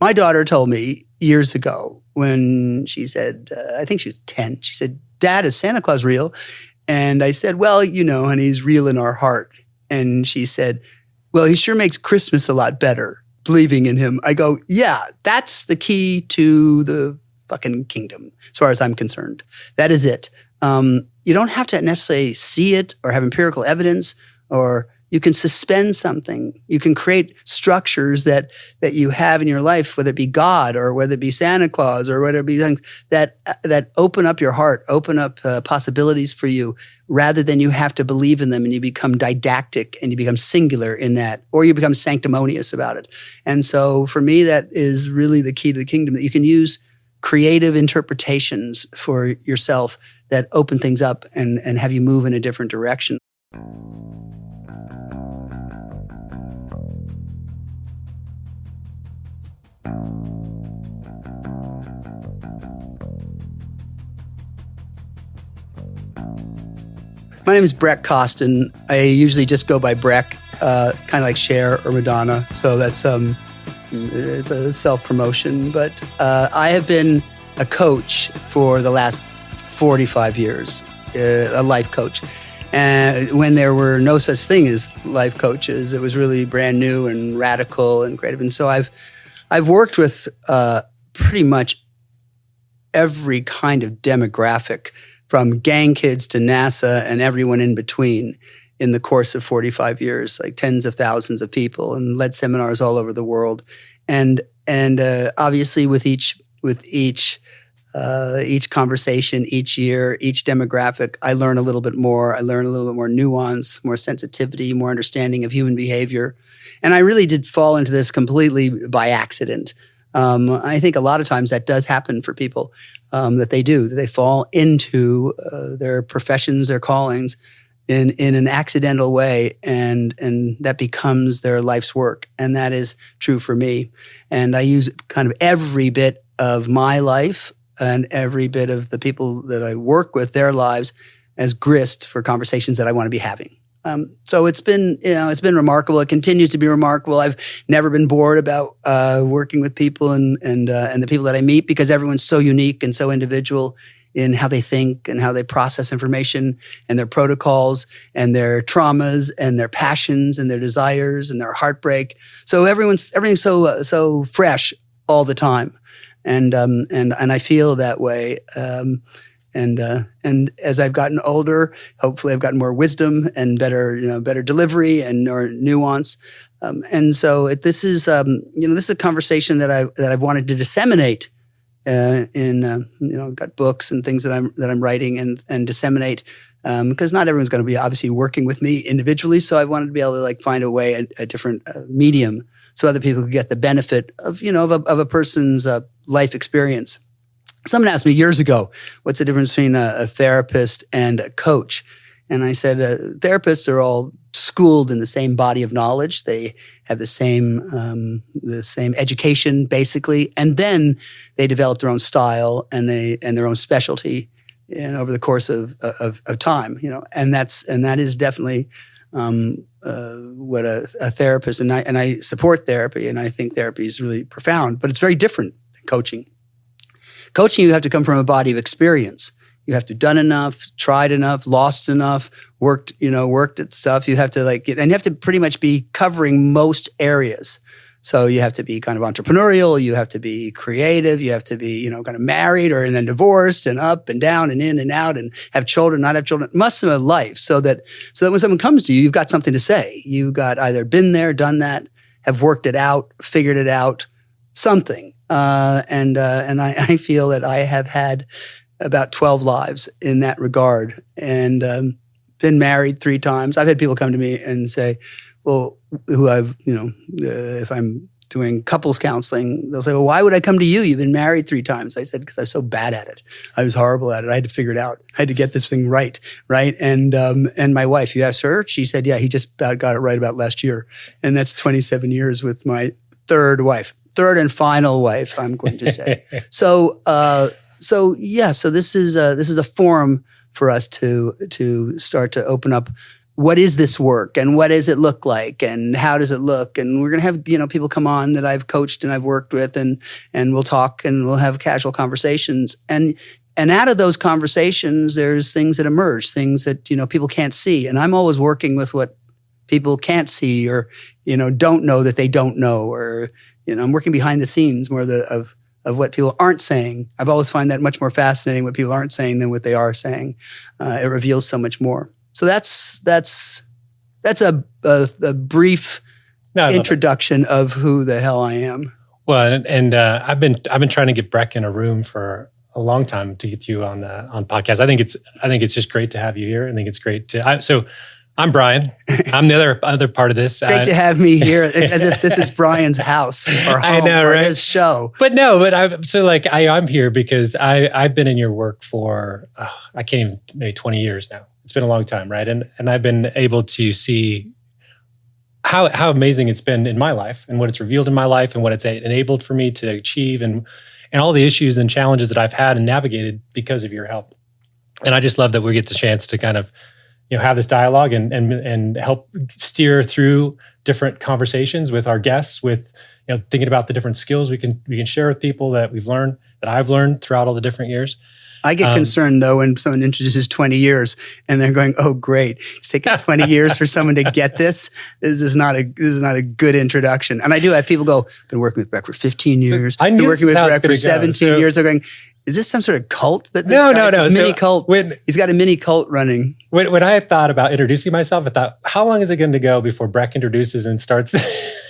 My daughter told me years ago when she said, I think she was 10, she said, "Dad, is Santa Claus real?" And I said, "Well, and he's real in our heart." And she said, "Well, he sure makes Christmas a lot better, believing in him." I go, "Yeah, that's the key to the fucking kingdom, as far as I'm concerned. That is it. You don't have to necessarily see it or have empirical evidence, or you can suspend something. You can create structures that you have in your life, whether it be God or whether it be Santa Claus or whether it be things that open up your heart, open up possibilities for you, rather than you have to believe in them and you become didactic and you become singular in that, or you become sanctimonious about it. And so for me, that is really the key to the kingdom, that you can use creative interpretations for yourself that open things up and have you move in a different direction. My name is Breck Costin. I usually just go by Breck, kind of like Cher or Madonna. So that's it's a self-promotion. But I have been a coach for the last 45 years, a life coach. And when there were no such thing as life coaches, it was really brand new and radical and creative. And so I've worked with pretty much every kind of demographic, from gang kids to NASA and everyone in between, in the course of 45 years, like tens of thousands of people, and led seminars all over the world. And obviously with each conversation, each year, each demographic, I learn a little bit more. I learn a little bit more nuance, more sensitivity, more understanding of human behavior. And I really did fall into this completely by accident. I think a lot of times that does happen for people, that they fall into their professions, their callings in an accidental way, and that becomes their life's work. And that is true for me. And I use kind of every bit of my life and every bit of the people that I work with, their lives, as grist for conversations that I want to be having. So it's been remarkable. It continues to be remarkable. I've never been bored about working with people and the people that I meet, because everyone's so unique and so individual in how they think and how they process information and their protocols and their traumas and their passions and their desires and their heartbreak. So everything's so fresh all the time, and I feel that way. And as I've gotten older, hopefully I've gotten more wisdom and better delivery and more nuance. And so this is a conversation that I've wanted to disseminate. I've got books and things that I'm writing and disseminate, because not everyone's going to be obviously working with me individually. So I wanted to be able to find a way, a different medium, so other people could get the benefit of a person's life experience. Someone asked me years ago, what's the difference between a therapist and a coach? And I said, therapists are all schooled in the same body of knowledge. They have the same education, basically, and then they develop their own style and their own specialty, over the course of time. And that is definitely what a therapist, and I support therapy, and I think therapy is really profound, but it's very different than coaching. Coaching, you have to come from a body of experience. You have to have done enough, tried enough, lost enough, worked at stuff. You have to and you have to pretty much be covering most areas. So you have to be kind of entrepreneurial. You have to be creative. You have to be, kind of married and then divorced and up and down and in and out and have children, not have children, must have a life, so that when someone comes to you, you've got something to say. You've got either been there, done that, have worked it out, figured it out, something. And I feel that I have had about 12 lives in that regard, and been married 3 times. I've had people come to me and say, well, who I've, if I'm doing couples counseling, they'll say, well, why would I come to you? You've been married 3 times. I said, because I was so bad at it. I was horrible at it. I had to figure it out. I had to get this thing right. And my wife, you asked her, she said, yeah, he just about got it right about last year. And that's 27 years with my third and final wife, I'm going to say. So this is a forum for us to start to open up what is this work and what does it look like and how does it look? And we're going to have, people come on that I've coached and I've worked with and we'll talk and we'll have casual conversations. And out of those conversations, there's things that emerge, things that, people can't see. And I'm always working with what people can't see or, don't know that they don't know, or, I'm working behind the scenes more of what people aren't saying. I've always find that much more fascinating what people aren't saying than what they are saying. It reveals so much more. So that's a brief introduction of who the hell I am. Well, and I've been trying to get Breck in a room for a long time to get you on podcast. I think it's just great to have you here. I think it's great to. So I'm Brian. I'm the other part of this. Great to have me here, as if this is Brian's house or home, I know, right? His show. But I'm here because I've been in your work for I can't even, maybe 20 years now. It's been a long time, right? And I've been able to see how amazing it's been in my life and what it's revealed in my life and what it's enabled for me to achieve and all the issues and challenges that I've had and navigated because of your help. And I just love that we get the chance to kind of have this dialogue and help steer through different conversations with our guests, with thinking about the different skills we can share with people that we've learned, that I've learned throughout all the different years. I get concerned though when someone introduces 20 years and they're going, "Oh, great! It's taken 20 years for someone to get this. This is not a good introduction." And I do have people go, "Been working with Breck for 15 years. I knew been working with Breck for 17 years." They're going, "Is this some sort of cult that this No. mini cult? He's got a mini cult running." When I thought about introducing myself, I thought, how long is it going to go before Breck introduces and starts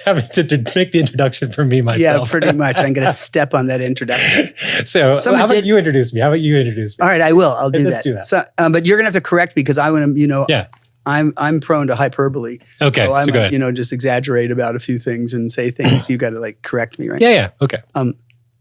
having to make the introduction for me myself? Yeah, pretty much. I'm going to step on that introduction. So how about you introduce me? All right, I will. I'll do that. Let's do that. So, but you're going to have to correct me because I want to, Yeah. I'm prone to hyperbole. Okay, so I go might, ahead. Just exaggerate about a few things and say things. You got to correct me, right? Yeah. Okay.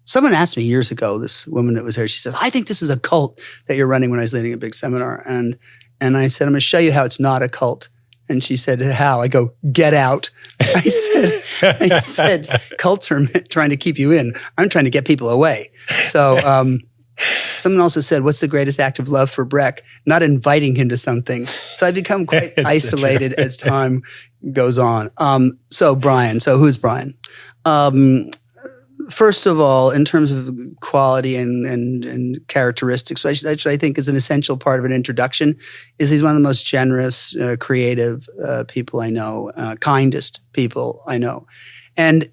Someone asked me years ago, this woman that was there, she says, "I think this is a cult that you're running," when I was leading a big seminar. And I said, "I'm going to show you how it's not a cult." And she said, "How?" I go, "Get out." I said, cults are trying to keep you in. I'm trying to get people away. So someone also said, "What's the greatest act of love for Breck?" Not inviting him to something. So I become quite isolated as time goes on. So Brian, who's Brian? First of all, in terms of quality and characteristics, which I think is an essential part of an introduction, is he's one of the most generous, creative people I know, kindest people I know. And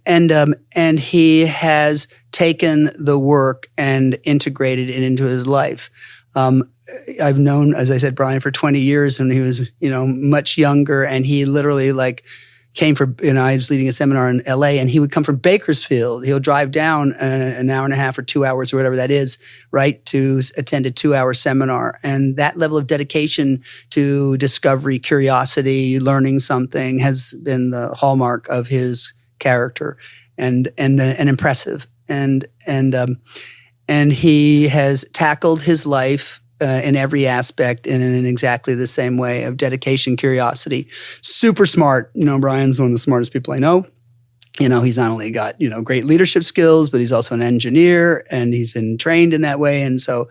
he has taken the work and integrated it into his life. I've known, as I said, Brian for 20 years, and he was, much younger, and he literally came from, I was leading a seminar in LA, and he would come from Bakersfield. He'll drive down an hour and a half or 2 hours or whatever that is, right, to attend a 2-hour seminar. And that level of dedication to discovery, curiosity, learning something has been the hallmark of his character and impressive. And he has tackled his life in every aspect in exactly the same way of dedication, curiosity. Super smart. Brian's one of the smartest people I know. He's not only got, great leadership skills, but he's also an engineer, and he's been trained in that way. And so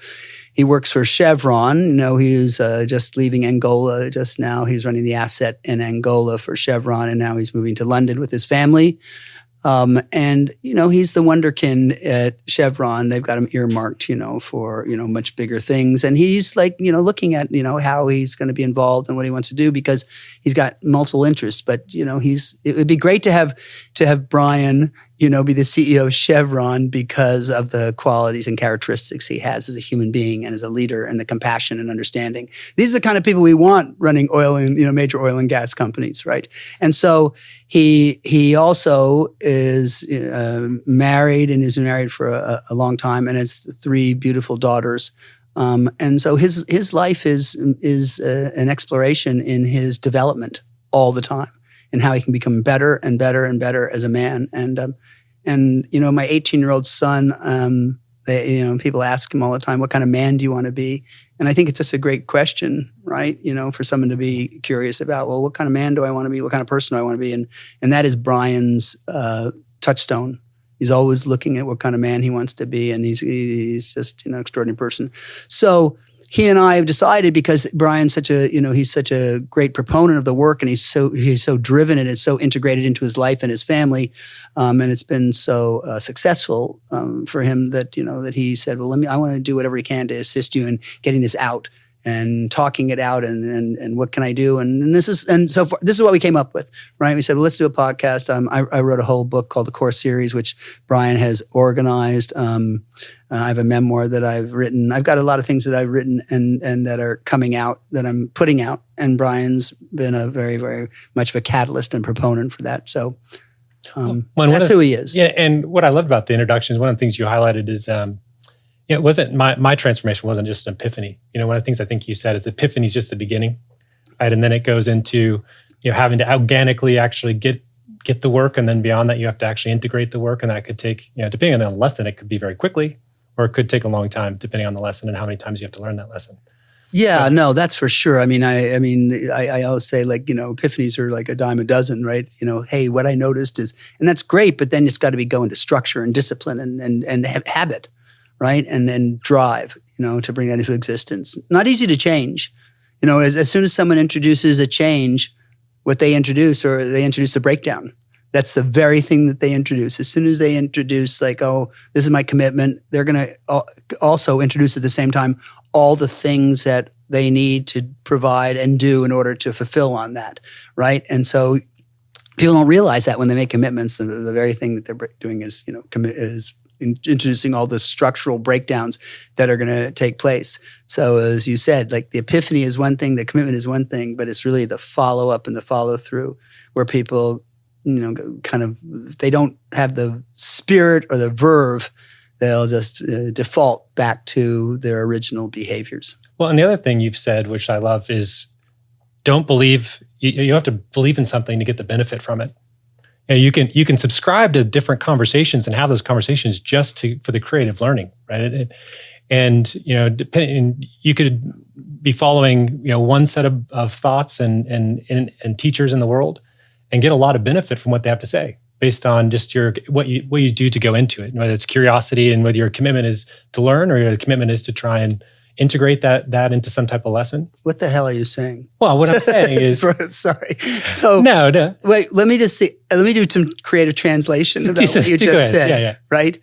he works for Chevron. He was just leaving Angola just now. He's running the asset in Angola for Chevron, and now he's moving to London with his family. And he's the wonderkin at Chevron. They've got him earmarked, for, much bigger things. And he's looking at, how he's going to be involved and what he wants to do, because he's got multiple interests. But, it would be great to have Brian, be the CEO of Chevron because of the qualities and characteristics he has as a human being and as a leader, and the compassion and understanding. These are the kind of people we want running oil and, major oil and gas companies, right? And so he also is married, and has been married for a long time, and has 3 beautiful daughters. And so his life is an exploration in his development all the time, and how he can become better and better and better as a man. And my 18-year-old son, people ask him all the time, "What kind of man do you want to be?" And I think it's just a great question, right? For someone to be curious about, well, what kind of man do I want to be? What kind of person do I want to be? And that is Brian's touchstone. He's always looking at what kind of man he wants to be, and he's just an extraordinary person. So he and I have decided, because Brian's such a, he's such a great proponent of the work, and he's so driven, and it's so integrated into his life and his family, and it's been so successful for him that that he said, well, I want to do whatever he can to assist you in getting this out and talking it out, and what can I do, and this is what we came up with, right? We said, well, let's do a podcast. I wrote a whole book called The Core Series, which Brian has organized. I have a memoir that I've written. I've got a lot of things that I've written and that are coming out, that I'm putting out, and Brian's been a very, very much of a catalyst and proponent for that. So that's who he is. Yeah, and what I loved about the introduction is one of the things you highlighted is. It wasn't my transformation wasn't just an epiphany. One of the things I think you said is epiphany is just the beginning, right? And then it goes into having to organically actually get the work, and then beyond that, you have to actually integrate the work, and that could take depending on the lesson, it could be very quickly, or it could take a long time depending on the lesson and how many times you have to learn that lesson. Yeah, no, that's for sure. I always say, epiphanies are like a dime a dozen, right? Hey, what I noticed is, and that's great, but then it's got to be going to structure and discipline and habit. Right? And then drive, to bring that into existence. Not easy to change. As soon as someone introduces a change, what they introduce the breakdown. That's the very thing that they introduce. As soon as they introduce this is my commitment, they're going to also introduce at the same time all the things that they need to provide and do in order to fulfill on that, right? And so people don't realize that when they make commitments, the very thing that they're doing is, is introducing all the structural breakdowns that are going to take place. So as you said, the epiphany is one thing, the commitment is one thing, but it's really the follow-up and the follow-through where people, they don't have the spirit or the verve. They'll just default back to their original behaviors. Well, and the other thing you've said, which I love, is don't believe, you have to believe in something to get the benefit from it. You can subscribe to different conversations and have those conversations just for the creative learning, right? And depending, you could be following one set of thoughts and teachers in the world, and get a lot of benefit from what they have to say based on just what you do to go into it, whether it's curiosity and whether your commitment is to learn or your commitment is to try and integrate that into some type of lesson. What the hell are you saying? Well, what I'm saying is... Sorry. So No. Wait, let me do some creative translation about what you just said. Yeah. Right?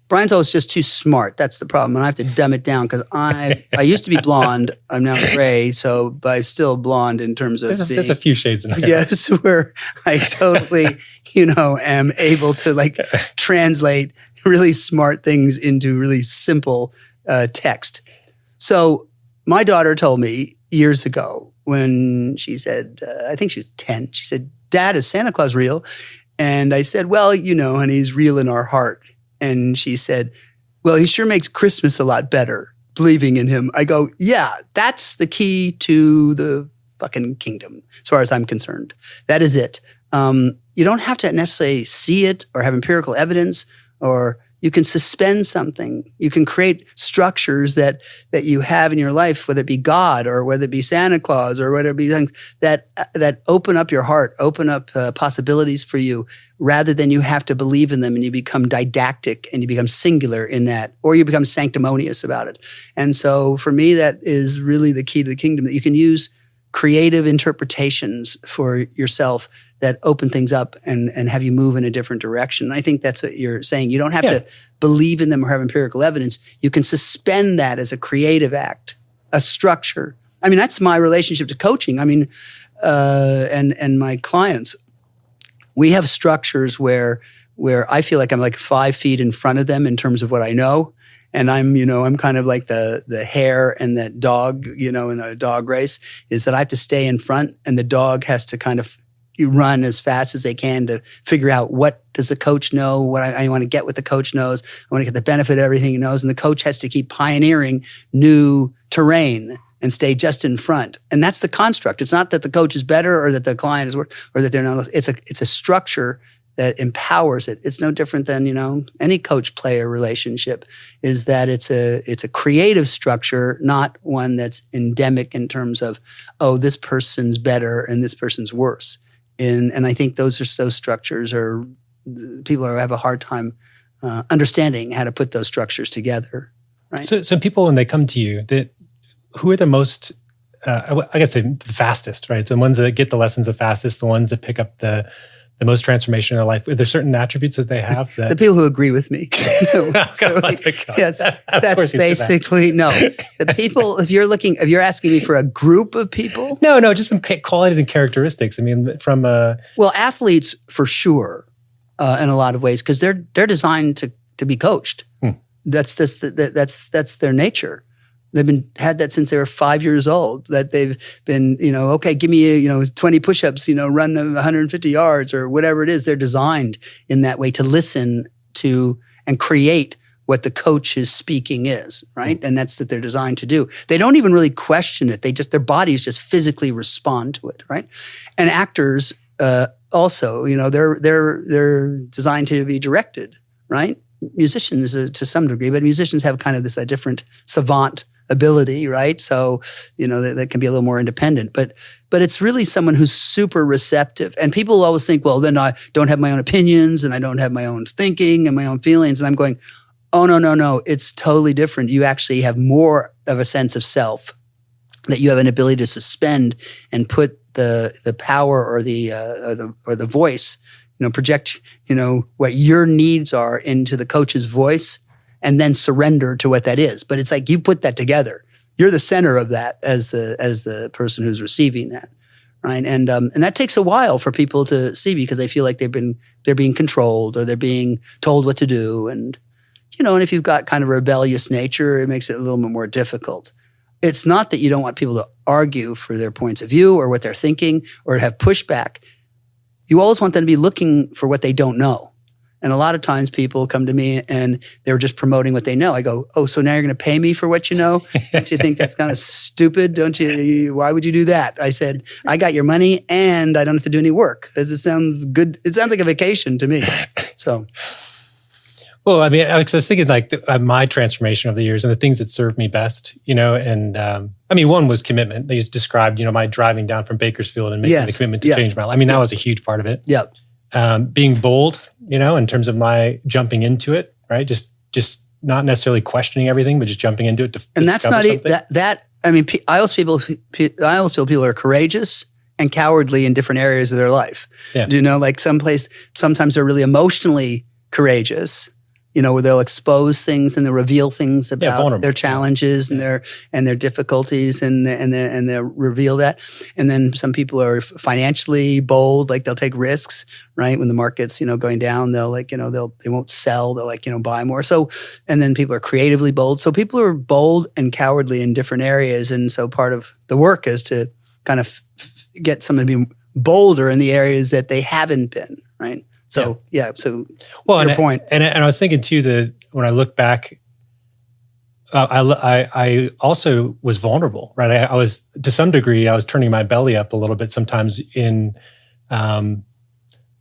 Brian's always just too smart. That's the problem. And I have to dumb it down because I used to be blonde. I'm now gray, but I'm still blonde in terms of there's a few shades in there. Yes, where I totally, am able to translate really smart things into really simple text. So my daughter told me years ago when she said, I think she was 10, she said, "Dad, is Santa Claus real?" And I said, "Well, honey, he's real in our heart." And she said, "Well, he sure makes Christmas a lot better, believing in him." I go, "Yeah, that's the key to the fucking kingdom, as far as I'm concerned. That is it. You don't have to necessarily see it or have empirical evidence, or you can suspend something. You can create structures that you have in your life, whether it be God or whether it be Santa Claus or whether it be things that open up your heart, open up possibilities for you, rather than you have to believe in them and you become didactic and you become singular in that, or you become sanctimonious about it. And so for me, that is really the key to the kingdom, that you can use creative interpretations for yourself that open things up and have you move in a different direction. And I think that's what you're saying. You don't have to believe in them or have empirical evidence. You can suspend that as a creative act, a structure. I mean, that's my relationship to coaching. I mean, and my clients, we have structures where I feel like I'm 5 feet in front of them in terms of what I know. And I'm kind of like the hare and that dog, in a dog race, is that I have to stay in front and the dog has to kind of run as fast as they can to figure out what does the coach know, what I want to get what the coach knows. I want to get the benefit of everything he knows. And the coach has to keep pioneering new terrain and stay just in front. And that's the construct. It's not that the coach is better or that the client is worse or that they're not. It's a structure that empowers it. It's no different than, any coach-player relationship, is that it's a creative structure, not one that's endemic in terms of, oh, this person's better and this person's worse. And I think those structures are, people have a hard time understanding how to put those structures together, right? So people, when they come to you, who are the most, I guess the fastest, right? So the ones that get the lessons the fastest, the ones that pick up the most transformation in their life. Are there certain attributes that they have that The people who agree with me. Yes, Of that's course you said that. basically no. The people. If you're asking me for a group of people, No, just some qualities and characteristics. I mean, from well, athletes for sure, in a lot of ways, because they're designed to be coached. That's their nature. They've had that since they were 5 years old. That they've been, okay, give me 20 push-ups, run 150 yards or whatever it is. They're designed in that way to listen to and create what the coach's speaking is, right? And that's what they're designed to do. They don't even really question it. Their bodies just physically respond to it, right? And actors also, they're designed to be directed, right? Musicians to some degree, but musicians have kind of this different savant ability, right? So, that can be a little more independent. But it's really someone who's super receptive. And people always think, well, then I don't have my own opinions and I don't have my own thinking and my own feelings. And I'm going, oh, no. It's totally different. You actually have more of a sense of self, that you have an ability to suspend and put the power or the voice, project, what your needs are into the coach's voice, and then surrender to what that is. But it's like you put that together. You're the center of that as the person who's receiving that, right? And that takes a while for people to see, because they feel like they're being controlled or they're being told what to do. And and if you've got kind of a rebellious nature, it makes it a little bit more difficult. It's not that you don't want people to argue for their points of view or what they're thinking or have pushback. You always want them to be looking for what they don't know. And a lot of times people come to me and they're just promoting what they know. I go, oh, so now you're going to pay me for what you know? Don't you think that's kind of stupid? Don't you? Why would you do that? I said, I got your money and I don't have to do any work. It sounds good. It sounds like a vacation to me. So. Well, I mean, I was thinking like my transformation of the years and the things that served me best, and one was commitment. They described, my driving down from Bakersfield and making the commitment to change my life. I mean, that was a huge part of it. Yep. Being bold, in terms of my jumping into it, right? Just not necessarily questioning everything, but just jumping into it. And that's not that. I mean, I always feel people are courageous and cowardly in different areas of their life. Yeah. Like sometimes they're really emotionally courageous. Where they'll expose things and they'll reveal things about their challenges and their difficulties and they'll reveal that. And then some people are financially bold, like they'll take risks, right? When the market's, going down, they'll they won't sell, they'll buy more. So, and then people are creatively bold. So people are bold and cowardly in different areas. And so part of the work is to kind of get someone to be bolder in the areas that they haven't been, right? So, so your point. And I was thinking too that when I look back, I also was vulnerable, right? I was, to some degree, I was turning my belly up a little bit sometimes in, not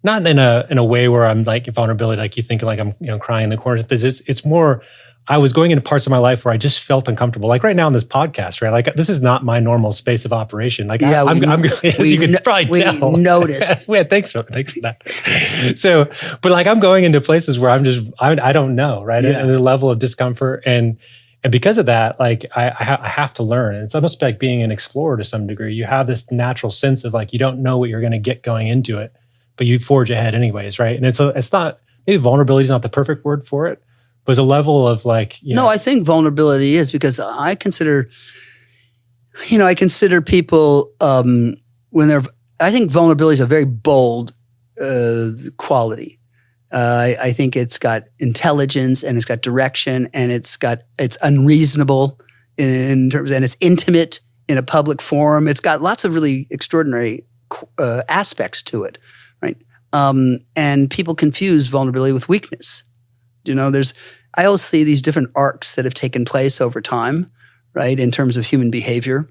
in a way where I'm like vulnerability, like you think like I'm crying in the corner. It's more, I was going into parts of my life where I just felt uncomfortable. Like right now on this podcast, right? Like this is not my normal space of operation. Like I'm you can probably tell. We noticed. Yeah, thanks for that. So, but like I'm going into places where I don't know, right? Yeah. And the level of discomfort and because of that, like I have to learn. And it's almost like being an explorer to some degree. You have this natural sense of like you don't know what you're going to get going into it, but you forge ahead anyways, right? And it's not, maybe vulnerability is not the perfect word for it. Was a level of like, No, I think vulnerability is, because I consider people I think vulnerability is a very bold quality. I think it's got intelligence and it's got direction and it's unreasonable in terms, and it's intimate in a public forum. It's got lots of really extraordinary aspects to it, right? And people confuse vulnerability with weakness. I always see these different arcs that have taken place over time, right? In terms of human behavior,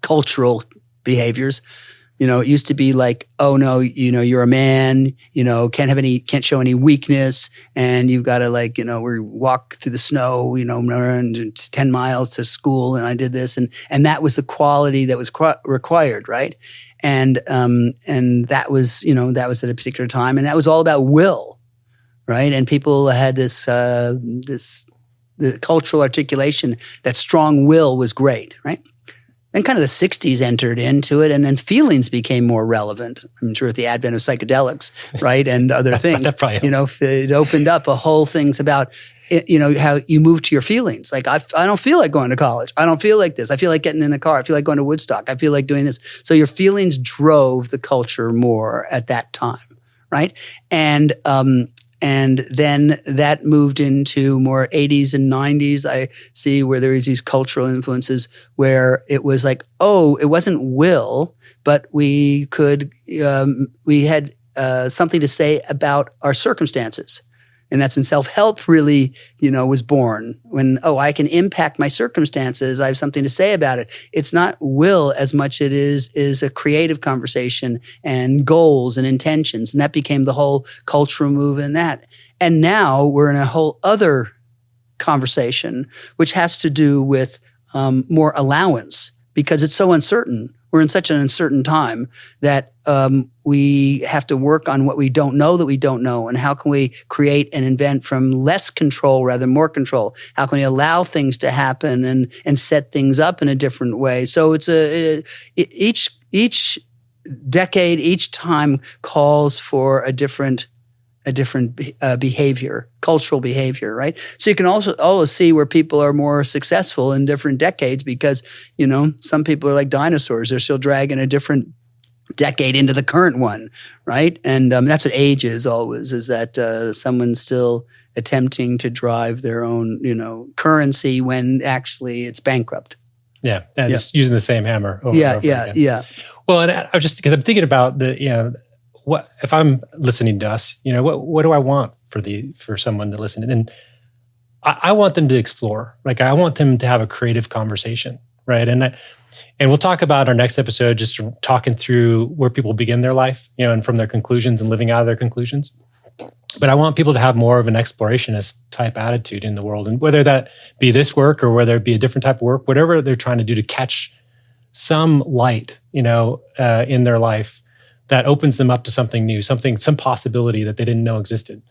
cultural behaviors. It used to be like, oh no, you're a man, can't show any weakness, and you've got to we walk through the snow, run 10 miles to school, and I did this, and that was the quality that was required, right? And that was at a particular time, and that was all about will. Right, and people had this the cultural articulation, that strong will was great, right? Then kind of the 60s entered into it, and then feelings became more relevant. I'm sure with the advent of psychedelics, right, and other things, it opened up a whole things about, how you move to your feelings. Like, I don't feel like going to college. I don't feel like this. I feel like getting in a car. I feel like going to Woodstock. I feel like doing this. So your feelings drove the culture more at that time, right? And then that moved into more 80s and 90s. I see where there is these cultural influences where it was like, it wasn't will, but we had something to say about our circumstances. And that's when self-help really, was born. When, I can impact my circumstances. I have something to say about it. It's not will as much it is a creative conversation and goals and intentions. And that became the whole cultural move in that. And now we're in a whole other conversation, which has to do with more allowance, because it's so uncertain. We're in such an uncertain time that we have to work on what we don't know that we don't know, and how can we create and invent from less control rather than more control? How can we allow things to happen and set things up in a different way? So it's each decade, each time calls for a different behavior, cultural behavior, right? So you can also always see where people are more successful in different decades because, some people are like dinosaurs. They're still dragging a different decade into the current one, right? And that's what age is always, is that someone's still attempting to drive their own, currency when actually it's bankrupt. Yeah, just using the same hammer over and over again. Yeah. Well, and I just, because I'm thinking about what if I'm listening to us, what do I want for someone to listen? And I want them to explore. Like, I want them to have a creative conversation, right? And we'll talk about our next episode, just talking through where people begin their life, and from their conclusions and living out of their conclusions. But I want people to have more of an explorationist type attitude in the world, and whether that be this work or whether it be a different type of work, whatever they're trying to do to catch some light, in their life, that opens them up to something new, some possibility that they didn't know existed,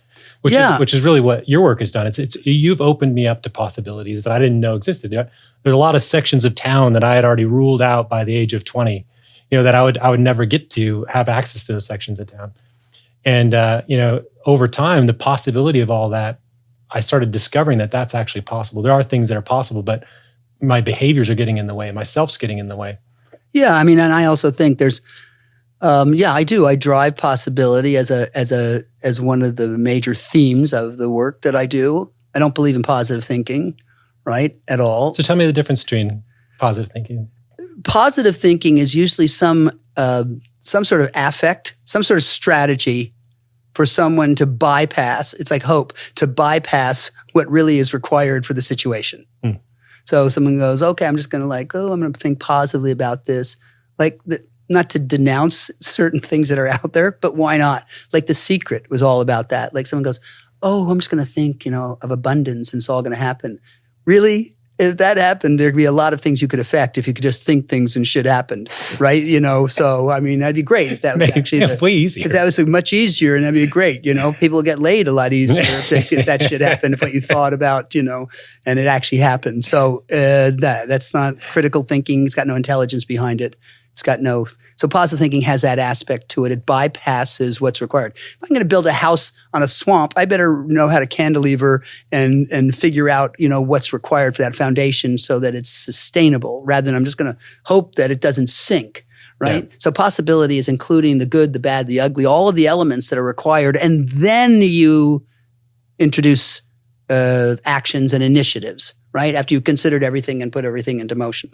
which is really what your work has done. It's you've opened me up to possibilities that I didn't know existed. There's a lot of sections of town that I had already ruled out by the age of 20, that I would never get to have access to those sections of town. And over time, the possibility of all that, I started discovering that that's actually possible. There are things that are possible, but my behaviors are getting in the way. Myself's getting in the way. Yeah, I mean, and I also think there's. I do. I drive possibility as one of the major themes of the work that I do. I don't believe in positive thinking, right, at all. So tell me the difference between positive thinking. Positive thinking is usually some sort of affect, some sort of strategy for someone to bypass. It's like hope, to bypass what really is required for the situation. So someone goes, okay, I'm just going to I'm going to think positively about this, not to denounce certain things that are out there, but why not? Like The Secret was all about that. Like someone goes, I'm just going to think, of abundance and it's all going to happen. Really? If that happened, there'd be a lot of things you could affect if you could just think things and shit happened, right? So, I mean, that'd be great if that was actually way easier. If that was much easier, and that'd be great, People get laid a lot easier if that shit happened, if what you thought about, and it actually happened. So that's not critical thinking. It's got no intelligence behind it. So positive thinking has that aspect to it. It bypasses what's required. If I'm going to build a house on a swamp, I better know how to cantilever and figure out, what's required for that foundation so that it's sustainable, rather than I'm just going to hope that it doesn't sink, right? Yeah. So possibility is including the good, the bad, the ugly, all of the elements that are required. And then you introduce actions and initiatives, right? After you've considered everything and put everything into motion.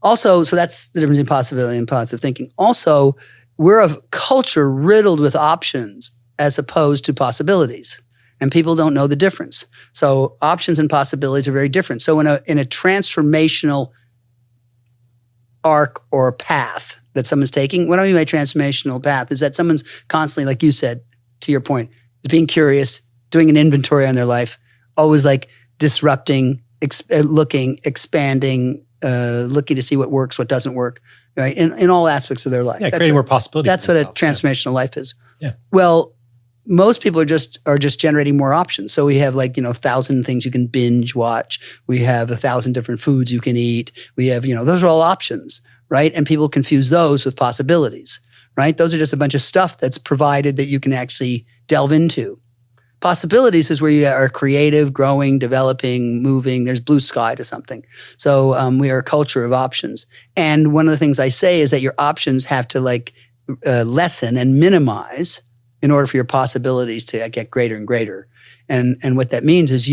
Also, so that's the difference between possibility and positive thinking. Also, we're a culture riddled with options as opposed to possibilities, and people don't know the difference. So options and possibilities are very different. So in a transformational arc or path that someone's taking, what I mean by transformational path is that someone's constantly, like you said, to your point, is being curious, doing an inventory on their life, always disrupting, looking, expanding, looking to see what works, what doesn't work, right? In all aspects of their life. Yeah, creating more possibilities. That's what a transformational life is. Yeah. Well, most people are just generating more options. So we have like, 1,000 things you can binge watch. We have 1,000 different foods you can eat. We have, those are all options, right? And people confuse those with possibilities, right? Those are just a bunch of stuff that's provided that you can actually delve into. Possibilities is where you are creative, growing, developing, moving. There's blue sky to something. So we are a culture of options. And one of the things I say is that your options have to lessen and minimize in order for your possibilities to get greater and greater. And what that means is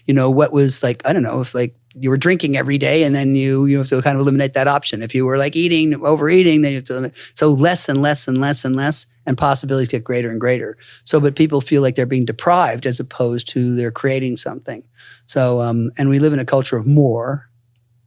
what was like, I don't know, if like you were drinking every day and then you have to kind of eliminate that option. If you were like overeating, then you have to eliminate. So less and less and less and less, and possibilities get greater and greater. So, but people feel like they're being deprived as opposed to they're creating something. So, and we live in a culture of more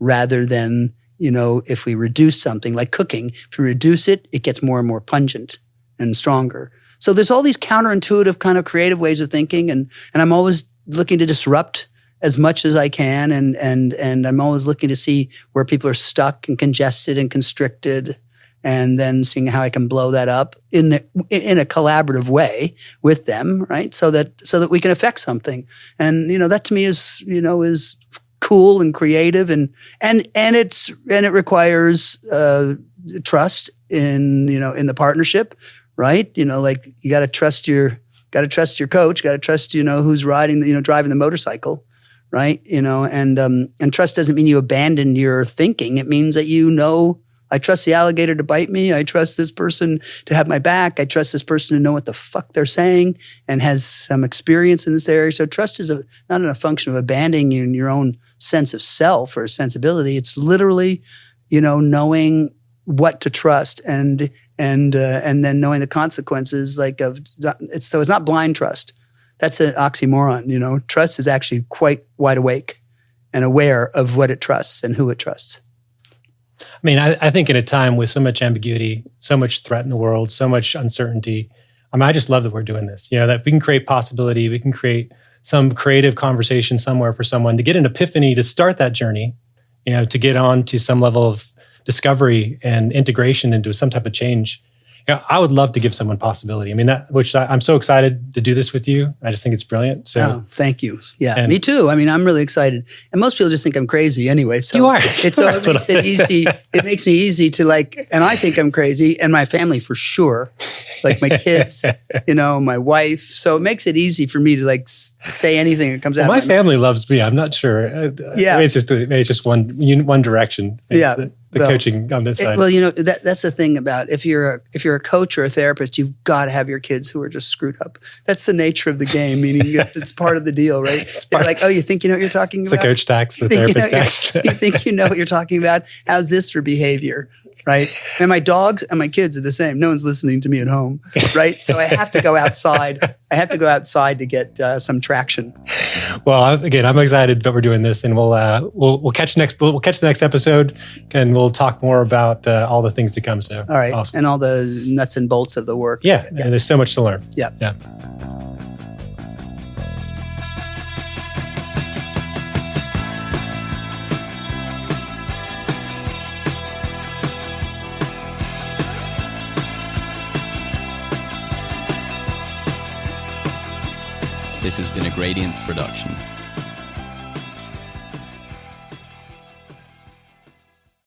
rather than, if we reduce something like cooking, if we reduce it, it gets more and more pungent and stronger. So there's all these counterintuitive kind of creative ways of thinking. And I'm always looking to disrupt as much as I can. And I'm always looking to see where people are stuck and congested and constricted, and then seeing how I can blow that up in a collaborative way with them, right? So that we can affect something. And that to me is cool and creative, and it requires trust in the partnership, right? Like you got to trust your coach, got to trust who's riding driving the motorcycle, right? And trust doesn't mean you abandon your thinking. It means that I trust the alligator to bite me. I trust this person to have my back. I trust this person to know what the fuck they're saying and has some experience in this area. So trust is not a function of abandoning your own sense of self or sensibility. It's literally, knowing what to trust and then knowing the consequences. So it's not blind trust. That's an oxymoron. Trust is actually quite wide awake and aware of what it trusts and who it trusts. I mean, I think in a time with so much ambiguity, so much threat in the world, so much uncertainty, I just love that we're doing this. That we can create possibility, we can create some creative conversation somewhere for someone to get an epiphany, to start that journey, to get on to some level of discovery and integration into some type of change. I would love to give someone possibility. I mean, I'm so excited to do this with you. I just think it's brilliant. So, thank you. Yeah, me too. I mean, I'm really excited. And most people just think I'm crazy anyway. So you are. It makes it easy. It makes me easy to and I think I'm crazy, and my family for sure, like my kids, my wife. So it makes it easy for me to say anything that comes out. My family loves me. I'm not sure. Yeah, it's just one direction. It's the coaching on this side. That's the thing about if you're a coach or a therapist, you've got to have your kids who are just screwed up. That's the nature of the game, meaning it's part of the deal, right? They're like, oh, you think you know what you're talking about? It's the coach tax, the therapist tax. You think you know what you're talking about? How's this for behavior, right? And my dogs and my kids are the same. No one's listening to me at home, right? So I have to go outside. To get some traction. Well, again, I'm excited that we're doing this, and we'll catch the next episode, and we'll talk more about all the things to come. So, all right, awesome. And all the nuts and bolts of the work. Yeah, and there's so much to learn. Yeah. This has been a Gradience production.